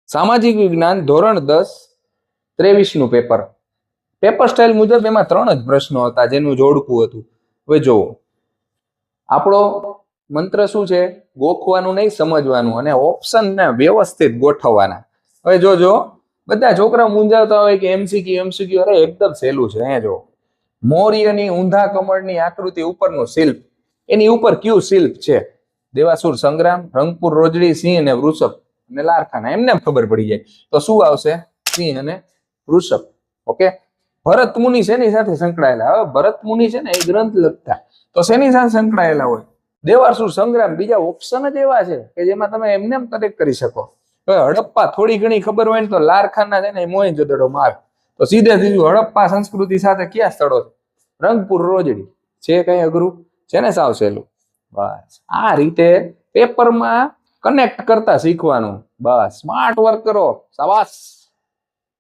સામાજિક વિજ્ઞાન ધોરણ 10 23નું પેપર. પેપર સ્ટાઇલ મુજબ એમાં 3 જ પ્રશ્નો હતા જેનું જોડકું હતું. હવે જોવો, આપણો મંત્ર શું છે? ગોખવાનું નહીં, સમજવાનું, અને ઓપ્શનને વ્યવસ્થિત ગોઠવવાના. હવે જોજો, બધા છોકરા મૂંઝાવતા હોય કે એમસીક્યુ. અરે એકદમ સહેલું છે. અહીંયા જો, મૌર્યની ઊંધા કમળની આકૃતિ ઉપરનું શિલ્પ, એની ઉપર કયું શિલ્પ છે? દેવાસુર સંગ્રામ, રંગપુર રોજડી, સિંહ અને વૃષભ અને લારખાના. એમને ખબર પડી જાય તો શું આવશે? સિંહ અને વૃષભ. ઓકે. ભરત મુનિ શેની સાથે સંકળાયેલા? હવે ભરત મુનિ છે ને એ ગ્રંથ લખતા, તો શેની સાથે સંકળાયેલા હોય? દેવાસુર સંગ્રામ. બીજા ઓપ્શન જ એવા છે કે જેમાં તમે એમને કનેક્ટ કરી શકો. હવે હડપ્પા થોડી ઘણી ખબર હોય ને તો લારખાના છે ને મોહેંજો-દડો માર, તો સીધે સીધું હડપ્પા સંસ્કૃતિ સાથે ક્યાં સ્થળો છે? રંગપુર રોજડી. છે કઈ અઘરું છે ને? સાવ સહેલું. બસ આ રીતે પેપરમાં કનેક્ટ કરતા શીખવાનું. બસ સ્માર્ટ વર્ક કરો. શાબાશ.